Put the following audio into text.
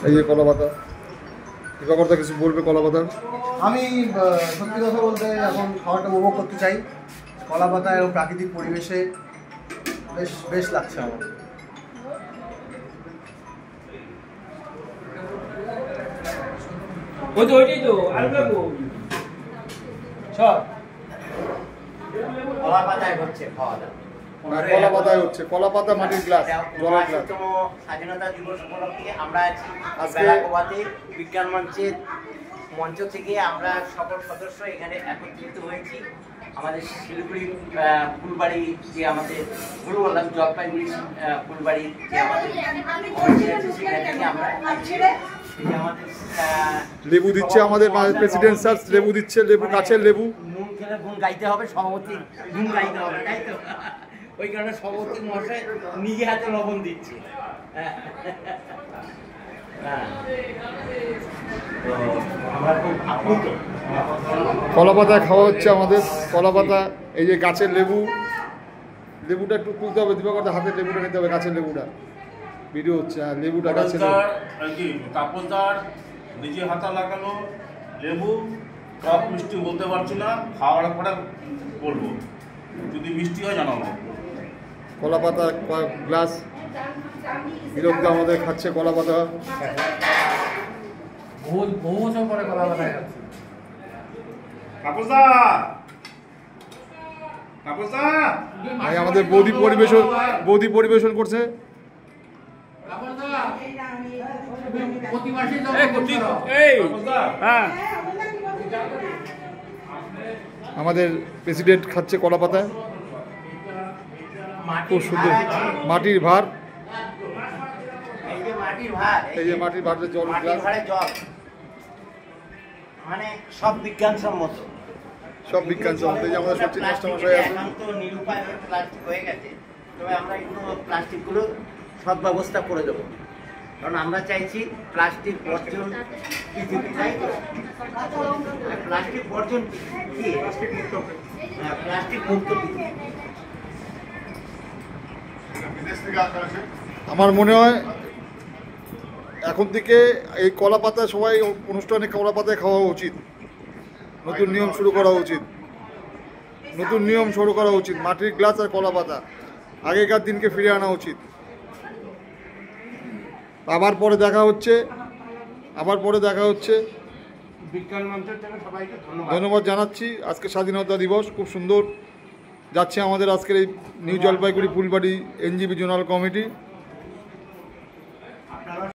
এই যে কলা পাতা, দিবাকরদা কিছু বলবে কলা পাতা? আমি সত্যি কথা বলতে এখন খাওয়াটা উপভোগ করতে চাই। কলা পাতা এবং প্রাকৃতিক পরিবেশে বেশ বেশ লাগছে আমার। কলা পাতায় হচ্ছে খাওয়া দাওয়া, কলা পাতায় হচ্ছে কলা পাতা, মাটির গ্লাস, জলের গ্লাস। স্বাধীনতা দিবস উপলক্ষে আমরা আজকে বেলাকোবাতে বিজ্ঞান মঞ্চ থেকে আমরা সকল সদস্য এখানে একত্রিত হয়েছি। আমাদের শিলিগুড়ি ফুলবাড়ি যে আমাদের গুরু বললাম জলপাইগুড়ি ফুলবাড়ি যে আমাদের সেখান থেকে আমরা লেবু দিচ্ছে আমাদের প্রেসিডেন্ট স্যার, লেবু দিচ্ছে, লেবু গাছের লেবু। নুন খেলে গুণ গাইতে হবে, সভাপতি গুণ গাইতে হবে, তাই তো? ওই কারণে সভাপতি মশাই নিজে হাতে লবণ দিচ্ছে। কলা পাতা খাওয়া হচ্ছে আমাদের, কলা পাতা। এই যে গাছের লেবু, লেবুটা একটু তুলতে হবে, দিবাকরদা হাতে লেবুটা নিতে হবে, গাছের লেবুটা ভিডিও হচ্ছে। আর লেবুটা গাছের তাপসদার নিজে হাতা লাগানো লেবু, টক মিষ্টি বলতে পারছি না, খাওয়ার পরে বলবো, যদি মিষ্টি হয় জানাবো। কলা পাতা গ্লাস, বিরক্তা আমাদের খাচ্ছে কলা পাতা। বহু বছর পরে কলা পাতা খাচ্ছি। তাপসদা, তাপসদা, আমাদের বৌদি পরিবেশন করছে। আমাদের প্রেসিডেন্ট খাচ্ছে কলা পাতায়, খুব সুন্দর। মাটির ভার, এই যে মাটির ভারের জল, জল মানে সব বিজ্ঞানসম্মত, সব বিজ্ঞানসম্মত। এই যে আমাদের সবচেয়ে মাস্টারমশাই আছে। এখন তো নিরুপায় প্লাস্টিক হয়ে গেছে, তবে আমরা একটু প্লাস্টিকগুলো সব ব্যবস্থা করে দেবো, কারণ আমরা চাইছি প্লাস্টিক বর্জন পৃথিবী, তাই তো? প্লাস্টিক বর্জন কি? প্লাস্টিক মুক্ত পৃথিবী। আমার মনে হয় এখন থেকে এই কলা পাতা সবাই অনুষ্ঠানে কলা পাতায় খাওয়া উচিত। নতুন নিয়ম শুরু করা উচিত, নতুন নিয়ম শুরু করা উচিত। মাটির গ্লাস আর কলা পাতা আগেকার দিনকে ফিরে আনা উচিত। আবার পরে দেখা হচ্ছে, বিজ্ঞান মঞ্চের থেকে সবাইকে ধন্যবাদ জানাচ্ছি। আজকে স্বাধীনতা দিবস খুব সুন্দর যাচ্ছে আমাদের আজকের এই new Jalpaiguri Phulbari NJP zonal committee.